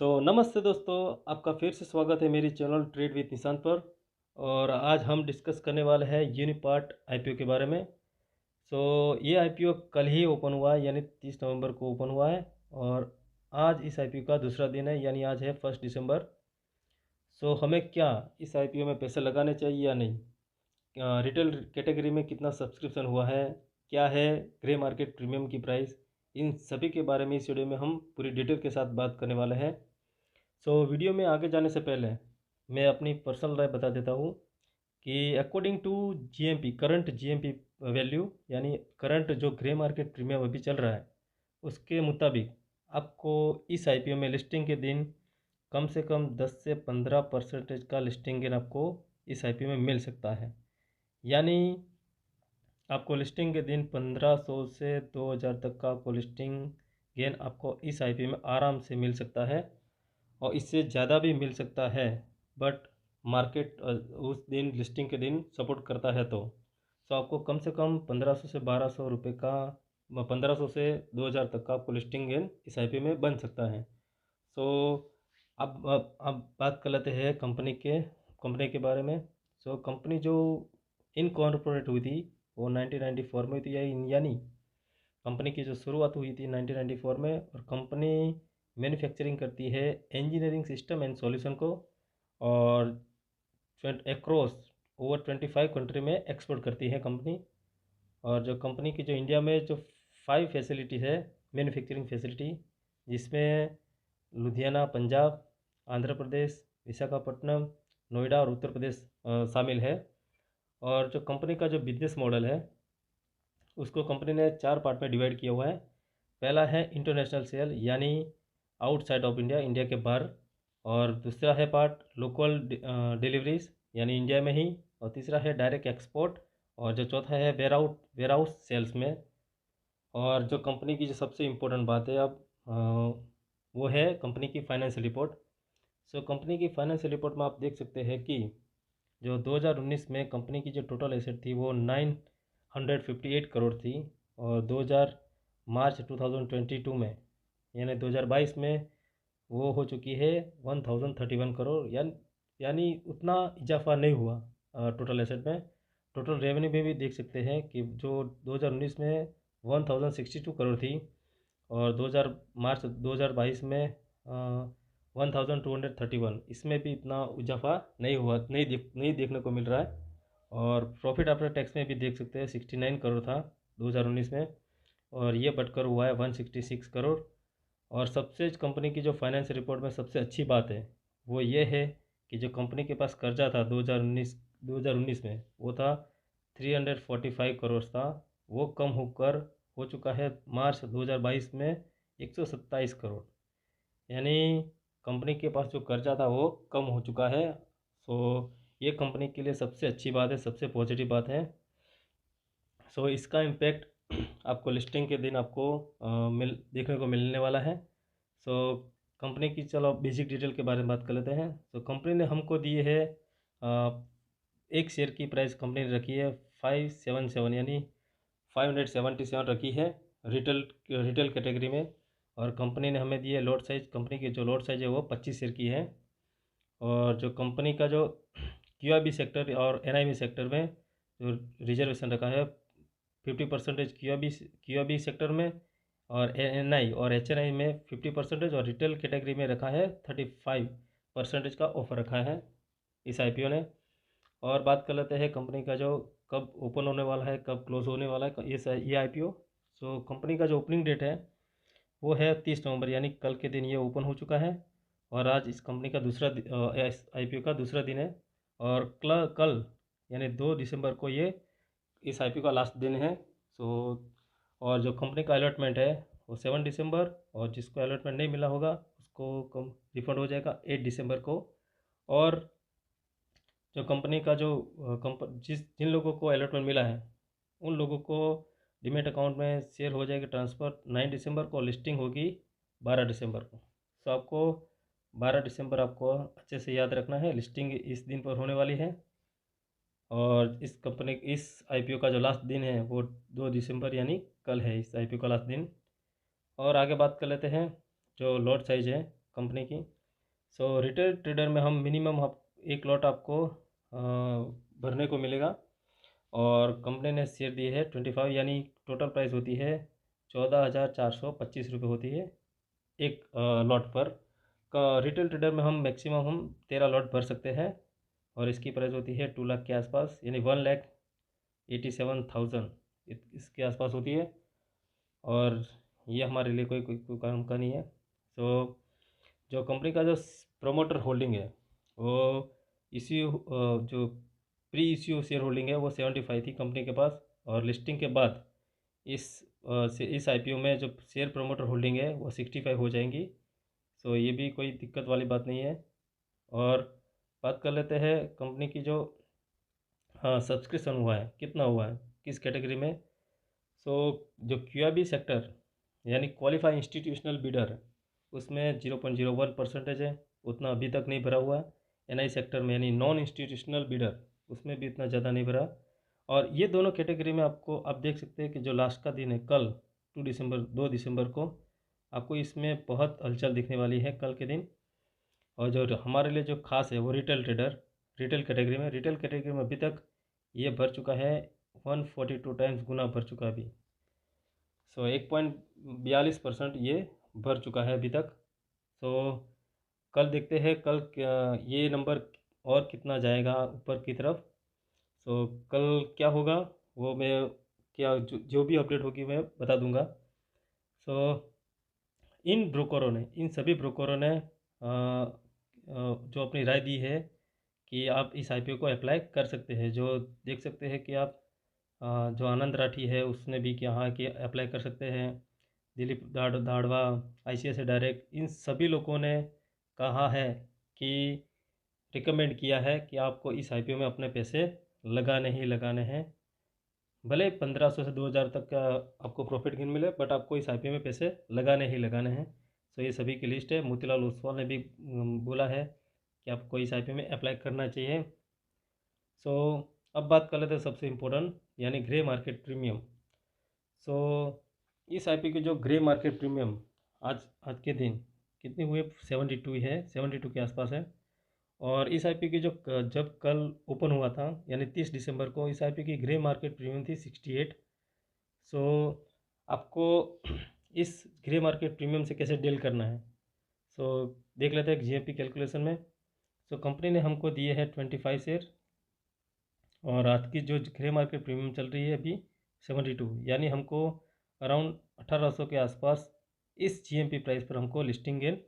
नमस्ते दोस्तों, आपका फिर से स्वागत है मेरी चैनल ट्रेड विद निशांत पर। और आज हम डिस्कस करने वाले हैं यूनिपार्ट आईपीओ के बारे में। ये आईपीओ कल ही ओपन हुआ है, यानी 30 नवंबर को ओपन हुआ है। और आज इस आईपीओ का दूसरा दिन है, यानी आज है 1 दिसंबर। हमें क्या इस आईपीओ में पैसे लगाने चाहिए या नहीं, रिटेल कैटेगरी में कितना सब्सक्रिप्शन हुआ है, क्या है ग्रे मार्केट प्रीमियम की प्राइस, इन सभी के बारे में इस वीडियो में हम पूरी डिटेल के साथ बात करने वाले हैं। वीडियो में आगे जाने से पहले मैं अपनी पर्सनल राय बता देता हूँ कि according to GMP, current GMP value, यानी करंट जो ग्रे मार्केट प्रीमियम अभी चल रहा है, उसके मुताबिक आपको इस आईपीओ में लिस्टिंग के दिन कम से कम 10 से 15% का लिस्टिंग गेन आपको इस आईपीओ में मिल सकता है। यानी आपको लिस्टिंग के दिन 1500 से 2000 तक का आपको लिस्टिंग गेन आपको इस आईपीओ में आराम से मिल सकता है, और इससे ज़्यादा भी मिल सकता है। बट मार्केट उस दिन, लिस्टिंग के दिन सपोर्ट करता है तो आपको कम से कम 1500 से 1200 रुपये का, 1500 से 2000 तक का आपको लिस्टिंग गेन इस आईपीओ में बन सकता है। सो अब बात कर लेते हैं कंपनी के बारे में। कंपनी जो इनकॉर्पोरेट हुई थी वो 1994 में हुई थी, यानी कंपनी की जो शुरुआत हुई थी 1994 में। और कंपनी मैन्युफैक्चरिंग करती है इंजीनियरिंग सिस्टम एंड सॉल्यूशन को, और अक्रॉस ओवर 25 कंट्री में एक्सपोर्ट करती है कंपनी। और जो कंपनी की जो इंडिया में जो 5 फैसिलिटी है मैन्युफैक्चरिंग फैसिलिटी, जिसमें लुधियाना पंजाब, आंध्र प्रदेश, विशाखापट्टनम, नोएडा और उत्तर प्रदेश शामिल है। और जो कंपनी का जो बिजनेस मॉडल है, उसको कंपनी ने 4 पार्ट में डिवाइड किया हुआ है। पहला है इंटरनेशनल सेल, यानी आउटसाइड ऑफ इंडिया, इंडिया के बाहर। और दूसरा है पार्ट लोकल डिलीवरीज, यानी इंडिया में ही। और तीसरा है डायरेक्ट एक्सपोर्ट। और जो चौथा है वेयर हाउस सेल्स में। और जो कंपनी की जो सबसे इम्पोर्टेंट बात है अब, वो है कंपनी की फाइनेंशियल रिपोर्ट। कंपनी की फाइनेंशियल रिपोर्ट में आप देख सकते हैं कि जो 2019 में कंपनी की जो टोटल एसेट थी वो 958 करोड़ थी। और 2000 मार्च 2022 में, यानी 2022 में, वो हो चुकी है 1031 करोड़। यानी उतना इजाफा नहीं हुआ टोटल एसेट में। टोटल रेवेन्यू में भी देख सकते हैं कि जो 2019 में 1062 करोड़ थी, और 2000 मार्च 2022 में 1231, इसमें भी इतना इजाफा नहीं हुआ, नहीं देखने को मिल रहा है। और प्रॉफिट आफ्टर टैक्स में भी देख सकते हैं 69 करोड़ था 2019 में, और ये बढ़कर हुआ है 166 करोड़। और सबसे कंपनी की जो फाइनेंस रिपोर्ट में सबसे अच्छी बात है वो ये है कि जो कंपनी के पास कर्जा था 2019 में, वो था 345 करोड़ था। वो कम होकर हो चुका है मार्च 2022 में 127 करोड़। यानी कंपनी के पास जो कर्जा था वो कम हो चुका है। ये कंपनी के लिए सबसे अच्छी बात है, सबसे पॉजिटिव बात है। इसका इम्पेक्ट आपको लिस्टिंग के दिन आपको देखने को मिलने वाला है। कंपनी की, चलो बेसिक डिटेल के बारे में बात कर लेते हैं। कंपनी ने हमको दी है, एक शेयर की प्राइस कंपनी ने रखी है 577, यानी 577 रखी है रिटेल कैटेगरी में। और कंपनी ने हमें दी है लॉट साइज, कंपनी की जो लॉट साइज है वो 25 शेयर की है। और जो कंपनी का जो क्यूआईबी सेक्टर और एनआईबी सेक्टर में जो रिजर्वेशन रखा है 50% क्यूआईबी सेक्टर में, और एनआई और एचएनआई में 50%, और रिटेल कैटेगरी में रखा है 35% का ऑफर रखा है इस आईपीओ ने। और बात कर लेते हैं कंपनी का जो कब ओपन होने वाला है, कब क्लोज होने वाला है ये आईपीओ। कंपनी का जो ओपनिंग डेट है वो है 30 नवंबर, यानी कल के दिन ये ओपन हो चुका है। और आज इस कंपनी का दूसरा आईपीओ का दूसरा दिन है। और कल यानी 2 दिसंबर को ये इस आईपीओ का लास्ट दिन है। और जो कंपनी का अलॉटमेंट है वो 7 दिसंबर, और जिसको अलॉटमेंट नहीं मिला होगा उसको कम रिफंड हो जाएगा 8 दिसंबर को। और जो कंपनी का जो जिन लोगों को अलॉटमेंट मिला है उन लोगों को डीमेट अकाउंट में शेयर हो जाएगा ट्रांसफ़र 9 दिसंबर को, लिस्टिंग होगी 12 दिसंबर को। आपको 12 दिसंबर आपको अच्छे से याद रखना है, लिस्टिंग इस दिन पर होने वाली है। और इस आईपीओ का जो लास्ट दिन है वो 2 दिसंबर, यानी कल है इस आईपीओ का लास्ट दिन। और आगे बात कर लेते हैं जो लॉट साइज है कंपनी की। सो रिटेल ट्रेडर में हम मिनिमम आप एक लॉट आपको भरने को मिलेगा, और कंपनी ने शेयर दिए है 25, यानी टोटल प्राइस होती है 14,425 रुपये होती है एक लॉट पर। का रिटेल ट्रेडर में हम मैक्सिमम हम 13 लॉट भर सकते हैं, और इसकी प्राइस होती है 2 लाख के आसपास, यानी 1,87,000 इसके आसपास होती है। और ये हमारे लिए कोई काम का नहीं है। तो जो कंपनी का जो प्रोमोटर होल्डिंग है वो इश्यू जो प्री इश्यू शेयर होल्डिंग है वो 75 थी कंपनी के पास, और लिस्टिंग के बाद इस इस आईपीओ में जो शेयर प्रोमोटर होल्डिंग है वो 65 हो जाएंगी। सो ये भी कोई दिक्कत वाली बात नहीं है। और बात कर लेते हैं कंपनी की जो हाँ सब्सक्रिप्शन हुआ है कितना हुआ है किस कैटेगरी में। सो जो क्यूआईबी सेक्टर यानी क्वालिफाई इंस्टीट्यूशनल बिडर, उसमें 0.01% है, उतना अभी तक नहीं भरा हुआ। एनआई सेक्टर में यानी नॉन इंस्टीट्यूशनल बिडर, उसमें भी इतना ज़्यादा नहीं भरा। और ये दोनों कैटेगरी में आपको आप देख सकते हैं कि जो लास्ट का दिन है कल 2 दिसंबर को, आपको इसमें बहुत हलचल दिखने वाली है कल के दिन। और जो हमारे लिए जो खास है वो रिटेल ट्रेडर, रिटेल कैटेगरी में अभी तक ये भर चुका है 142 टाइम्स गुना भर चुका है अभी। सो 1.42% ये भर चुका है अभी तक। सो कल देखते हैं कल ये नंबर और कितना जाएगा ऊपर की तरफ। सो कल क्या होगा वो मैं जो भी अपडेट होगी मैं बता दूंगा। सो इन सभी ब्रोकरों ने जो अपनी राय दी है कि आप इस आईपीओ को अप्लाई कर सकते हैं। जो देख सकते हैं कि आप जो आनंद राठी है उसने भी कहा कि अप्लाई कर सकते हैं, दिलीप दाड़वा, आईसीआईसीआई डायरेक्ट, इन सभी लोगों ने कहा है कि रिकमेंड किया है कि आपको इस आईपीओ में अपने पैसे लगाने ही लगाने हैं। भले 1500 से 2000 तक का आपको प्रॉफिट गिन मिले, बट आपको इस आईपीओ में पैसे लगाने ही लगाने हैं। सो ये सभी की लिस्ट है। मोतीलाल ओसवाल ने भी बोला है कि आपको इस आईपीओ में अप्लाई करना चाहिए। सो अब बात कर लेते हैं सबसे इम्पोर्टेंट यानी ग्रे मार्केट प्रीमियम। सो इस आईपीओ की जो ग्रे मार्केट प्रीमियम आज के दिन कितनी हुई, 72 है, 72 के आसपास है। और इस आईपीओ की जो जब कल ओपन हुआ था यानी 30 दिसंबर को, इस आईपीओ की ग्रे मार्केट प्रीमियम थी 68। सो आपको इस ग्रे मार्केट प्रीमियम से कैसे डील करना है, सो देख लेते हैं जीएमपी कैलकुलेशन में। सो कंपनी ने हमको दिए हैं 25 शेयर, और आज की जो ग्रे मार्केट प्रीमियम चल रही है अभी 72, यानी हमको अराउंड 1800 के आसपास इस जीएमपी प्राइस पर हमको लिस्टिंग गेन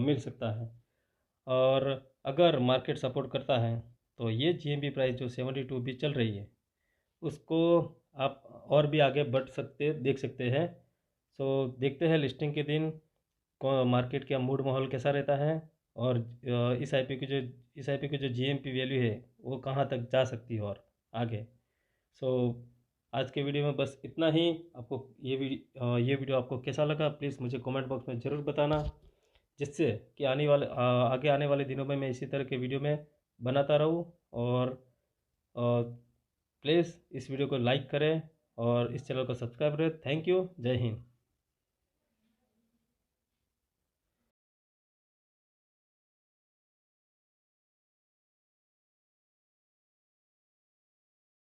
मिल सकता है। और अगर मार्केट सपोर्ट करता है तो ये जीएमपी प्राइस जो 72 भी चल रही है उसको आप और भी आगे बढ़ सकते देख सकते हैं। सो देखते हैं लिस्टिंग के दिन मार्केट का मूड माहौल कैसा रहता है, और इस आईपी की जो जीएमपी वैल्यू है वो कहाँ तक जा सकती है और आगे। सो आज के वीडियो में बस इतना ही। आपको ये वीडियो आपको कैसा लगा प्लीज़ मुझे कमेंट बॉक्स में ज़रूर बताना, जिससे कि आगे आने वाले दिनों में मैं इसी तरह के वीडियो में बनाता रहूँ। और प्लीज़ इस वीडियो को लाइक करें और इस चैनल को सब्सक्राइब करें। थैंक यू, जय हिंद।